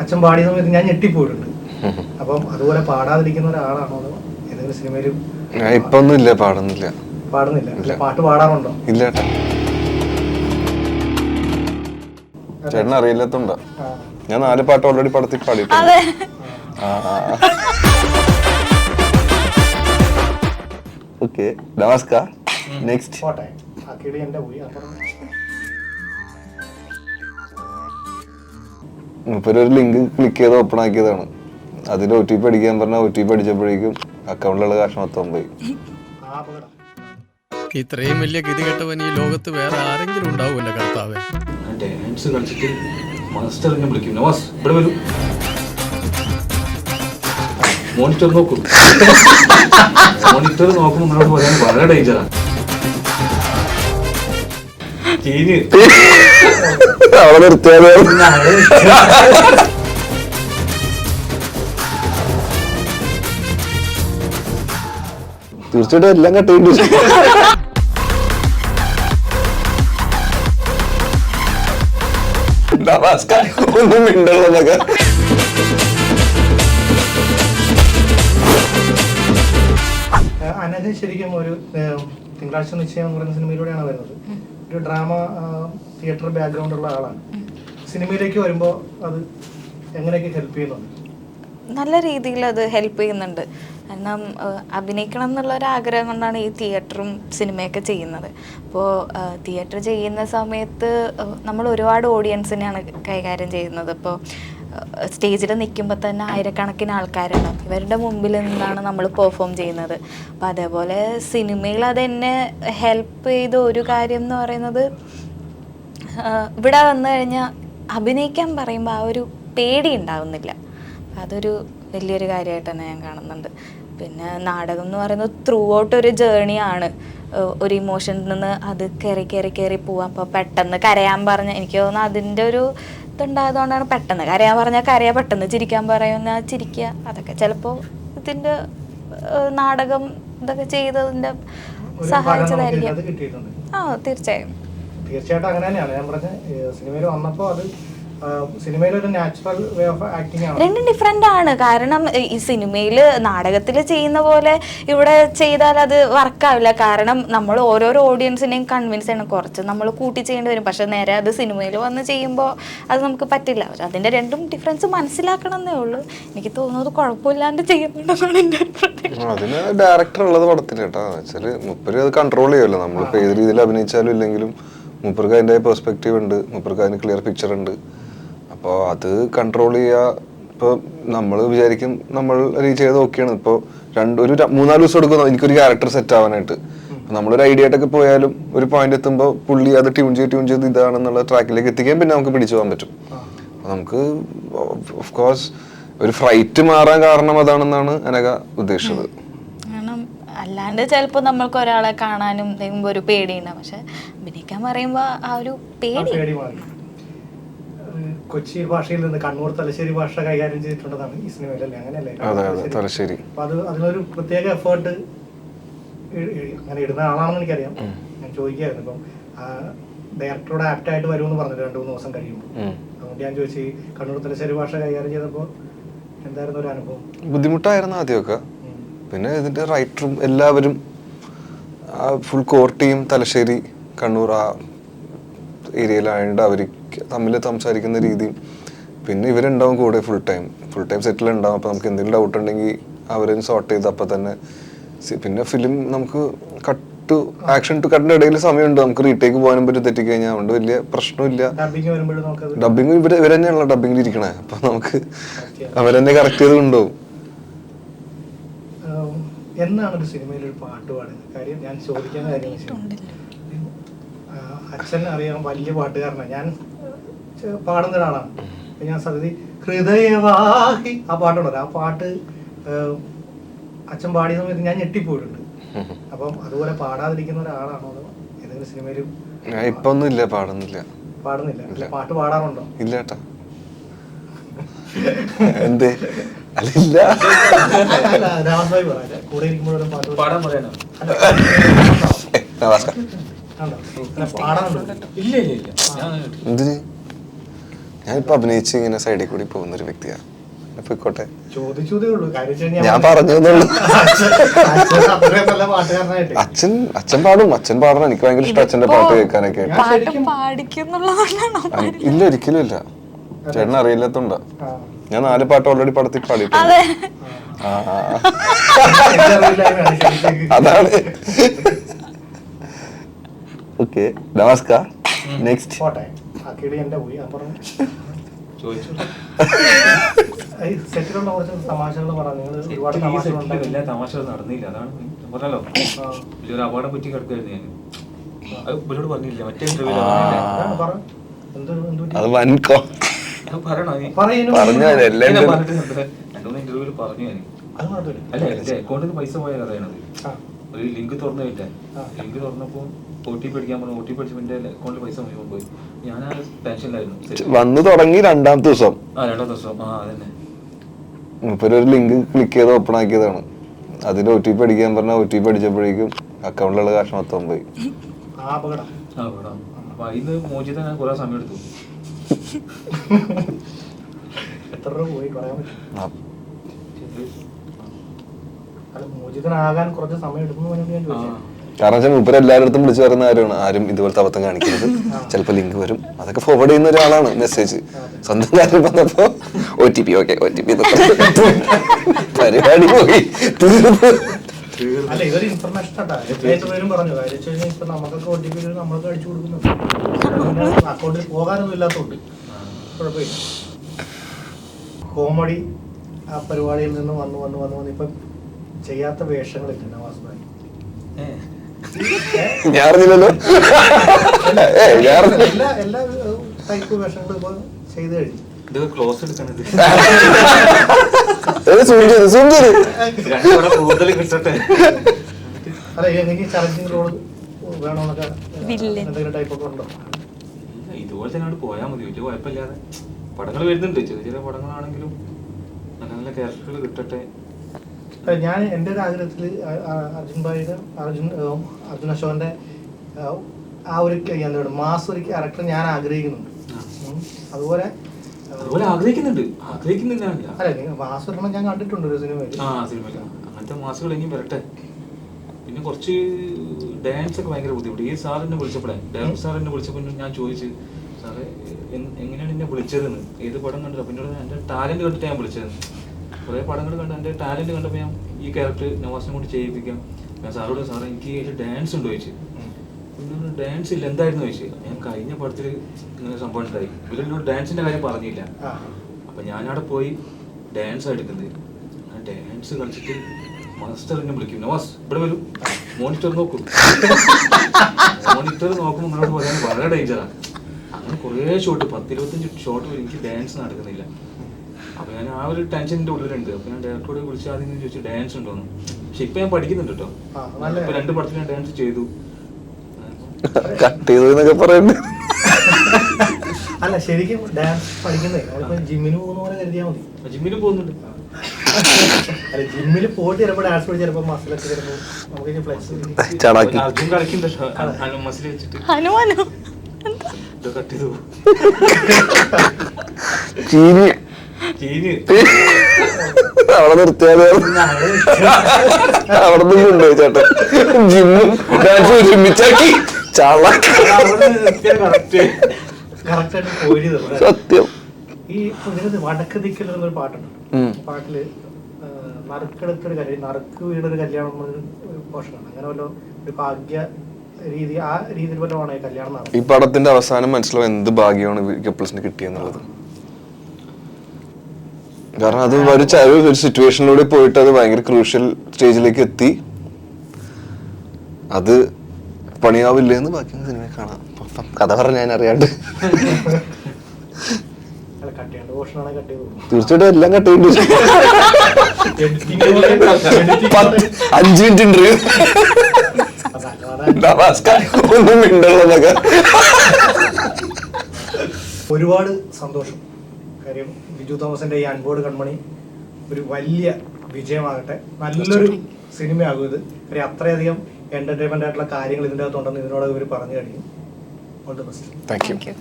അച്ഛൻ പാടിയ സമയത്ത് ഞാൻ ഞെട്ടിപ്പോയിട്ടുണ്ട്. അപ്പം അതുപോലെ പാടാതിരിക്കുന്ന ഒരാളാണോ അതോ ഏതെങ്കിലും സിനിമയിലും? ഇപ്പൊ ഒന്നും ഇല്ല, പാടുന്നില്ല. പാടുന്നില്ല? പാട്ട് പാടാറുണ്ടോ? ഇല്ല ചേട്ടാ. ചേട്ടൻ അറിയില്ലാത്തോണ്ടാ. ഞാൻ 4 പാട്ട് ഓൾറെഡി പടത്തിൽ പാടിയിട്ടുണ്ട്. ഓക്കെ, നമസ്കാരം. നെക്സ്റ്റ് പോട്ടെ, ആക്കിയിട്ട് എന്റെ പോയി. ഒരു ലിങ്ക് ക്ലിക്ക് ചെയ്ത് ഓപ്പൺ ആക്കിയതാണ്. അതിൽ OTP അടിക്കാൻ പറഞ്ഞ OTP അടിച്ചപ്പോഴേക്കും അക്കൗണ്ടിലുള്ള കാശ് മൊത്തം പോയി. ഇത്രയും വലിയ ഗതികെട്ടവൻ ഈ ലോകത്ത് വേറെ ആരെങ്കിലും ഉണ്ടാവുമല്ലോ കർത്താവേ. മോണിറ്റർ നോക്കും. മോണിറ്റർ നോക്കുമ്പോൾ വളരെ ഡേഞ്ചറാണ്. അവിടെ നിർത്തിയാലോ? തീർച്ചയായിട്ടും എല്ലാം കട്ടിട്ടുണ്ട്. ഒന്നും മിണ്ടുള്ളതൊക്കെ. അനഘ ശരിക്കും ഒരു തിങ്കളാഴ്ച നിശ്ചയം എന്ന് പറയുന്ന സിനിമയിലൂടെയാണ് വരുന്നത്. ഒരു ഡ്രാമ തിയേറ്റർ ബാക്ക്ഗ്രൗണ്ട് ഉള്ള ആളാണ്. സിനിമയിലേക്ക് വരുമ്പോൾ അത് എങ്ങനെയൊക്കെ ഹെൽപ്പ് ചെയ്യുന്നുണ്ട്? നല്ല രീതിയിൽ അത് ഹെൽപ്പ് ചെയ്യുന്നുണ്ട്. കാരണം അഭിനയിക്കണം എന്നുള്ള ഒരു ആഗ്രഹം കൊണ്ടാണ് ഈ തിയേറ്ററും സിനിമയൊക്കെ ചെയ്യുന്നത്. അപ്പോൾ തിയേറ്റർ ചെയ്യുന്ന സമയത്ത് നമ്മൾ ഒരുപാട് ഓഡിയൻസിനെയാണ് കൈകാര്യം ചെയ്യുന്നത്. ഇപ്പോൾ സ്റ്റേജിൽ നിൽക്കുമ്പോൾ തന്നെ ആയിരക്കണക്കിന് ആൾക്കാരാണ്, ഇവരുടെ മുമ്പിൽ നിന്നാണ് നമ്മൾ പെർഫോം ചെയ്യുന്നത്. അപ്പോൾ അതേപോലെ സിനിമയിൽ അതെന്നെ ഹെൽപ്പ് ചെയ്ത ഒരു കാര്യം എന്ന് പറയുന്നത്, ഇവിടെ വന്നു കഴിഞ്ഞാൽ അഭിനയിക്കാൻ പറയുമ്പോൾ ആ ഒരു പേടി ഉണ്ടാവുന്നില്ല. അതൊരു വലിയൊരു കാര്യമായിട്ട് തന്നെ ഞാൻ കാണുന്നുണ്ട്. പിന്നെ നാടകം എന്ന് പറയുന്നത് ത്രൂ ഔട്ട് ഒരു ജേണിയാണ്. ഒരു ഇമോഷനിൽ നിന്ന് അത് കയറി പോവാം. അപ്പോൾ പെട്ടെന്ന് കരയാൻ പറഞ്ഞ, എനിക്ക് തോന്നുന്നു അതിൻ്റെ ഒരു ഇതുണ്ടായതുകൊണ്ടാണ് പെട്ടെന്ന് കരയാൻ പറഞ്ഞാൽ കരയാ, പെട്ടെന്ന് ചിരിക്കാൻ പറയുന്ന ചിരിക്കുക. അതൊക്കെ ചിലപ്പോൾ ഇതിൻ്റെ നാടകം ഇതൊക്കെ ചെയ്തതിൻ്റെ സഹായിച്ചതായിരിക്കും. തീർച്ചയായിട്ടും അങ്ങനെ തന്നെയാണ്. ഞാൻ പറഞ്ഞ സിനിമയിൽ വന്നപ്പോൾ അത് സിനിമയിലൊരു നാച്ചുറൽ വേ ഓഫ് ആക്ടിങ് ആണ്. രണ്ടും ഡിഫറെൻ്റ് ആണ്. കാരണം ഈ സിനിമയിൽ നാടകത്തിൽ ചെയ്യുന്ന പോലെ ഇവിടെ ചെയ്താൽ അത് വർക്കാവില്ല. കാരണം നമ്മൾ ഓരോരോ ഓഡിയൻസിനെയും കൺവിൻസ് ചെയ്യണം. കുറച്ച് നമ്മൾ കൂട്ടി ചെയ്യേണ്ടി വരും. പക്ഷെ നേരെ അത് സിനിമയിൽ വന്ന് ചെയ്യുമ്പോൾ അത് നമുക്ക് പറ്റില്ല. അതിൻ്റെ രണ്ടും ഡിഫറൻസ് മനസ്സിലാക്കണം എന്നേ ഉള്ളൂ. എനിക്ക് തോന്നുന്നത് കുഴപ്പമില്ലാണ്ട് ചെയ്യുന്നുണ്ടെന്നാണ് എൻ്റെ അഭിപ്രായം. അതിന് ഡയറക്ടർ ഉള്ളത് പടത്തിൽ കേട്ടോ. വെച്ചാൽ മുപ്പര് അത് കൺട്രോൾ ചെയ്യുമല്ലോ. നമ്മളിപ്പോൾ ഏത് രീതിയിൽ അഭിനയിച്ചാലും ഇല്ലെങ്കിലും മുപ്പർക്ക് അതിൻ്റെ പെർസ്പെക്റ്റീവ് ഉണ്ട്, മുപ്പർക്ക് അതിന് ക്ലിയർ പിക്ചർ ഉണ്ട്. അപ്പോൾ അത് കൺട്രോൾ ചെയ്യുക. ഇപ്പോൾ നമ്മൾ വിചാരിക്കും നമ്മൾ റീച്ച് ചെയ്ത് ഓക്കെയാണ്. ഇപ്പോൾ ഒരു 3-4 ദിവസം എടുക്കും എനിക്കൊരു ക്യാരക്ടർ സെറ്റ് ആവാനായിട്ട്. നമ്മളൊരു ഐഡിയ ആയിട്ടൊക്കെ പോയാലും ഒരു പോയിന്റ് എത്തുമ്പോൾ പുള്ളി അത് ട്യൂൺ ചെയ്ത് ഇതാണെന്നുള്ള ട്രാക്കിലേക്ക് എത്തിക്കാൻ പിന്നെ നമുക്ക് പിടിച്ചു പോകാൻ പറ്റും. അപ്പോൾ നമുക്ക് ഓഫ് കോഴ്സ് ഒരു ഫ്രൈറ്റ് മാറാൻ കാരണം അതാണെന്നാണ് അനഘ ഉദ്ദേശിച്ചത്. കാരണം അല്ലാണ്ട് ചിലപ്പോൾ നമ്മൾക്ക് ഒരാളെ കാണാനും ഒരു പേടിയുണ്ടാവും. പക്ഷെ അഭിനയിക്കാൻ പറയുമ്പോൾ ആ ഒരു പേടി കൊച്ചി ഭാഷയിൽ നിന്ന് കണ്ണൂർ തലശ്ശേരി ഭാഷ കൈകാര്യം ചെയ്തിട്ടുണ്ടെന്നാണ് ഈ സിനിമയിലല്ലേ? അങ്ങനെയല്ലേ? തലശ്ശേരി. അപ്പൊ അതിനൊരു പ്രത്യേക എഫേർട്ട് അങ്ങനെ ഇടുന്ന ആളാണെന്ന് എനിക്കറിയാം. ഞാൻ ചോദിക്കായിരുന്നു. ഇപ്പം ഡയറക്ടറോട് ആപ്റ്റ് ആയിട്ട് വരുമെന്ന് പറഞ്ഞിട്ട് 2-3 ദിവസം കഴിയുമ്പോൾ. അതുകൊണ്ട് ഞാൻ ചോദിച്ചു, കണ്ണൂർ തലശ്ശേരി ഭാഷ കൈകാര്യം ചെയ്തപ്പോൾ എന്തായിരുന്നു ഒരു അനുഭവം? ബുദ്ധിമുട്ടായിരുന്നു ആദ്യമൊക്കെ. പിന്നെ ഇതിന്റെ റൈറ്ററും എല്ലാവരും full core team Thalassery Kannur ആ ഏരിയയിലായതുകൊണ്ട് അവർ തമ്മിൽ സംസാരിക്കുന്ന രീതിയും, പിന്നെ ഇവരുണ്ടാവും കൂടെ ഫുൾ ടൈം സെറ്റിലുണ്ടാവും. അപ്പോൾ നമുക്ക് എന്തെങ്കിലും ഡൗട്ട് ഉണ്ടെങ്കിൽ അവരും സോർട്ട് ചെയ്ത് അപ്പം തന്നെ. പിന്നെ ഫിലിം നമുക്ക് ആക്ഷൻ ടു കട്ടിന്റെ ഇടയിൽ സമയമുണ്ട്, നമുക്ക് റീടേക്ക് പോകാനും പറ്റും തെറ്റിക്കഴിഞ്ഞാൽ. അതുകൊണ്ട് വലിയ പ്രശ്നമില്ല. ഡബിങ് ഇവർ തന്നെയാണല്ലോ ഡബിങ്ങിൽ ഇരിക്കണേ. അപ്പം നമുക്ക് അവരെന്നെ കറക്റ്റ് ചെയ്ത് കൊണ്ടുപോകും. എന്നാണ് ഒരു സിനിമയിൽ ഒരു പാട്ട് പാടുന്നത്? കാര്യം ഞാൻ ചോദിക്കുന്ന കാര്യം, അച്ഛൻ അറിയാൻ വലിയ പാട്ടുകാരനാണ്, ഞാൻ പാടുന്ന ഒരാളാണ്. ഞാൻ സതി ഹൃദയവാഹി ആ പാട്ടുണ്ടല്ലോ, ആ പാട്ട് അച്ഛൻ പാടിയ സമയത്ത് ഞാൻ ഞെട്ടിപ്പോയിട്ടുണ്ട്. അപ്പം അതുപോലെ പാടാതിരിക്കുന്ന ഒരാളാണോ അതോ ഏതെങ്കിലും സിനിമയിലും? ഇപ്പൊ ഒന്നും ഇല്ല, പാടുന്നില്ല. പാട്ട് പാടാറുണ്ടോ? ഇല്ല ചേട്ടാ. എന്തേ? അല്ല രാമസ്വാമി പറയാ കൂടെ ഇരിക്കുമ്പോഴും പാട്ട് പാടാൻ പറയാനോ? പാടാറുണ്ടോ? ഇല്ല. എന്തിന് ഞാനിപ്പോ അഭിനയിച്ച് ഇങ്ങനെ സൈഡിൽ കൂടി പോകുന്ന ഒരു വ്യക്തിയാണ്. പോയിക്കോട്ടെ, ചോദിച്ചതേ ഉള്ളൂ. കാര്യം ഞാൻ പറഞ്ഞതെന്നുള്ളൂ. നല്ല പാട്ടുകാരനായിട്ട് അച്ഛൻ പാടും, അച്ഛൻ പാടണം. എനിക്ക് ഭയങ്കര ഇഷ്ടം അച്ഛൻ്റെ പാട്ട് കേൾക്കാനൊക്കെ. ഇല്ല, ഒരിക്കലും ഇല്ല. ചേട്ടൻ അറിയില്ലാത്തോണ്ടാ. ഞാൻ 4 പാട്ട് ഓൾറെഡി പടത്തിൽ പാടിയിട്ടുണ്ട്. അതാണ്. ഓക്കെ, നമസ്കാർ. നെക്സ്റ്റ് പോട്ടെ. ആക്കിയിട്ട് എന്റെ പോയി അപ്പുറം സെറ്റിലുള്ള കുറച്ച് തമാശകൾ പറഞ്ഞു. ഒരുപാട് എല്ലാ തമാശകളും നടന്നില്ല. അതാണ് പറഞ്ഞല്ലോ, വലിയൊരു അപകടം പറ്റി കിടക്കായിരുന്നു ഞാൻ. അത് ഇവരോട് പറഞ്ഞില്ല, മറ്റേ ഇന്റർവ്യൂ അത് വൻകോ പറഞ്ഞ രണ്ടുമൂന്ന് ഇന്റർവ്യൂല് പറഞ്ഞു ഞാൻ. അല്ല, എന്റെ അക്കൗണ്ടിൽ പൈസ പോയ കഥയാണത്. ഒരു ലിങ്ക് തുറന്നു കിട്ടാൻ, ലിങ്ക് തുറന്നപ്പോ OTP അടിക്കാൻ പറഞ്ഞു. OTP അടിച്ചപ്പോ എന്റെ അക്കൗണ്ടിൽ പൈസ മുഴുവൻ പോയി. ഞാൻ ആ ടെൻഷനിലായിരുന്നു. വന്നു തുടങ്ങി 2ാമത്തെ ദിവസം. 2ാം ദിവസം അതന്നെ ഒരു ലിങ്ക് ക്ലിക്ക് ചെയ്ത് ഓപ്പൺ ആക്കിയതാണ്. അതിൽ OTP അടിക്കാൻ പറഞ്ഞാൽ OTP അടിച്ചപ്പോഴേക്കും അക്കൗണ്ടിലുള്ള കാശ് മൊത്തം പോയി. അപ്പൊ അതിന് മോചിത ഞാൻ കുറെ സമയം എടുത്തു. എത്ര രൂപ പോയി പറയാൻ പറ്റും? മോചിതനാകാൻ കുറച്ച് സമയം എടുക്കുന്നു ഞാൻ ചോദിച്ചു. കാരണം വെച്ചാൽ മൂപ്പര് എല്ലാവരുടെ വിളിച്ചു പറയുന്ന കാര്യമാണ്, ആരും ഇതുപോലത്തെ അബദ്ധം കാണിക്കരുത്, ചിലപ്പോൾ ലിങ്ക് വരും, അതൊക്കെ ഫോർവേഡ് ചെയ്യുന്ന ഒരാളാണ് മെസ്സേജ്. സ്വന്തം കാര്യം വന്നപ്പോ OTP പരിപാടി പോയി. അല്ല, ഇതൊരു ഇൻഫർമേഷൻ പറഞ്ഞു. കാര്യം ഇപ്പൊ നമുക്കൊക്കെ OTP നമ്മളൊക്കെ അടിച്ചു കൊടുക്കുന്നുണ്ട്. അക്കൗണ്ടിൽ പോകാനൊന്നും ഇല്ലാത്തതുകൊണ്ട് കുഴപ്പമില്ല. കോമഡി ആ പരിപാടിയിൽ നിന്ന് വന്ന് ഇപ്പം ചെയ്യാത്ത വേഷങ്ങളില്ല നവാസ് ഭായി. ഞാറിഞ്ഞില്ലല്ലോ. എല്ലാ ടൈപ്പ് വേഷങ്ങളും ഇപ്പൊ ചെയ്ത് കഴിഞ്ഞു. ഇതൊക്കെ ക്ലോസ് എടുക്കണത് കൂടുതൽ കിട്ടട്ടെ. അല്ല, എനിക്ക് ചലഞ്ചിങ് റോള് വേണമെന്നൊക്കെ എന്തെങ്കിലും ടൈപ്പൊക്കെ ഉണ്ടോ? ഇതുപോലെ തന്നെ പോയാൽ മതി, വലിയ കുഴപ്പമില്ലാതെ. പടങ്ങൾ വരുന്നുണ്ട്, ചെറിയ പടങ്ങളാണെങ്കിലും നല്ല നല്ല ക്യാരക്ടറുകൾ കിട്ടട്ടെ. ഞാൻ എൻ്റെ ഒരു ആഗ്രഹത്തിൽ അർജുൻ അശോകന്റെ ആ ഒരു എന്താണ് മാസ് ഒരു ക്യാരക്ടർ ഞാൻ ആഗ്രഹിക്കുന്നുണ്ട്. അതുപോലെ ആഗ്രഹിക്കുന്നില്ല. അല്ല, മാസ് ഒരെണ്ണം ഞാൻ കണ്ടിട്ടുണ്ട് ഒരു സിനിമയിൽ. അങ്ങനത്തെ മാസുകൾ ഇനി വരട്ടെ. പിന്നെ കുറച്ച് ഡാൻസ് ഒക്കെ ഭയങ്കര ബുദ്ധിമുട്ട്. ഈ സാറിനെ വിളിച്ചപ്പോഴേ, ഡയറക്ടർ സാറിനെ വിളിച്ചപ്പോൾ ഞാൻ ചോദിച്ചു, സാറേ എങ്ങനെയാണ് എന്നെ വിളിച്ചതെന്ന്, ഏത് പടം കണ്ടത്? പിന്നെ എൻ്റെ ടാലന്റ് കണ്ടിട്ട് ഞാൻ വിളിച്ചതെന്ന്. കുറേ പടങ്ങൾ കണ്ട് എൻ്റെ ടാലന്റ് കണ്ടപ്പോൾ ഞാൻ ഈ ക്യാരക്ടർ നവാസിനെ കൊണ്ട് ചെയ്യിപ്പിക്കാം. ഞാൻ സാറോട്, സാറേ എനിക്ക് ഡാൻസ് ഉണ്ടോ ചോദിച്ചു. പിന്നെ ഡാൻസ് ഇല്ല, എന്തായിരുന്നു ചോദിച്ചു. ഞാൻ കഴിഞ്ഞ പടത്തിൽ ഇങ്ങനെ സംഭവം ഉണ്ടായി, ഇവരെന്നോട് ഡാൻസിൻ്റെ കാര്യം പറഞ്ഞില്ല. അപ്പം ഞാനവിടെ പോയി ഡാൻസാണ് എടുക്കുന്നത്. ആ ഡാൻസ് കളിച്ചിട്ട് മാസ്റ്റർ എന്നെ വിളിക്കും, നവാസ് ഇവിടെ വരും, മോണിറ്റർ നോക്കും. മോണിറ്റർ നോക്കുമ്പോൾ നിങ്ങളോട് പറയാൻ വളരെ ഡേഞ്ചറാണ്. അങ്ങനെ കുറേ ഷോട്ട്, 10-25 ഷോട്ട് വരെ എനിക്ക് ഡാൻസ് നടക്കുന്നില്ല. അപ്പൊ ഞാൻ ആ ഒരു ടെൻഷൻ്റെ ഉള്ളിലുണ്ട്. അപ്പൊ ഞാൻ ഡയറക്ടറോട് വിളിച്ച് ആദ്യം ചോദിച്ചു ഡാൻസ് ഉണ്ടോന്ന്. പക്ഷെ ഇപ്പൊ ഞാൻ പഠിക്കുന്നുണ്ട് കേട്ടോ. ഇപ്പൊ 2 പടത്തിൽ ഞാൻ ഡാൻസ് ചെയ്തു. കട്ട് ചെയ്തു പറയുന്നത്. അല്ല, ശരിക്കും ഡാൻസ് പഠിക്കുന്നേ ജിമ്മിന് പോകുന്ന പോലെ കരുതിയാൽ മതി. ജിമ്മിന് പോകുന്നുണ്ട്. അല്ല, ജിമ്മിൽ പോയിട്ട് ചിലപ്പോൾ ഡാൻസ് പഠിച്ച് ചിലപ്പോൾ മസിലൊക്കെ ചിലപ്പോൾ നമുക്ക് ഫ്ലെക്സ് അർജുൻ കളിക്കുന്നുണ്ട് മസിൽ വെച്ചിട്ട് കട്ട് ചെയ്തു. അവിടെ നിർത്തിയാലോ? അവിടെ നിന്നുണ്ടോ ചേട്ടൻ? ജിമ്മും ഡാൻസും ഒരുമിച്ചാക്കി സത്യം. ഈ വടക്ക് ദിക്കിൽ ഒരു പാട്ടുണ്ട്. പാട്ടില് നറുക്കെടുത്തൊരു കല്യാണം, നറുക്ക് വീടൊരു കല്യാണം ഒരു പോഷനാണ്. അങ്ങനെ വല്ല ഒരു ഭാഗ്യ രീതി, ആ രീതിയിൽ വല്ലതാണ് ഈ കല്യാണം നടന്നത്. ഈ പടത്തിന്റെ അവസാനം മനസ്സിലാവും എന്ത് ഭാഗ്യമാണ് കപ്പിൾസിന് കിട്ടിയെന്നുള്ളത്. കാരണം അത് ഒരു സിറ്റുവേഷനിലൂടെ പോയിട്ട് അത് ഭയങ്കര ക്രൂഷ്യൽ സ്റ്റേജിലേക്ക് എത്തി. അത് പണിയാവില്ലെന്ന് ബാക്കി സിനിമ കാണാം. കഥ പറഞ്ഞ ഞാൻ അറിയാണ്ട് തീർച്ചയായിട്ടും എല്ലാം കട്ട് ചെയ്തു. 5 മിനിറ്റ് ഇന്റർവ്യൂ ഒന്നും മിണ്ടുള്ളതൊക്കെ. ഒരുപാട് സന്തോഷം. കാര്യം ബിജു തോമസിന്റെ ഈ അൻപോട് കൺമണി ഒരു വലിയ വിജയമാകട്ടെ, നല്ലൊരു സിനിമയാകും ഇത്. കാര്യം അത്രയധികം എന്റർടൈൻമെന്റ് ആയിട്ടുള്ള കാര്യങ്ങൾ ഇതിൻ്റെ അകത്തുണ്ടെന്ന് ഇതിനോട് ഇവർ പറഞ്ഞു കഴിഞ്ഞു. All the best. Thank you.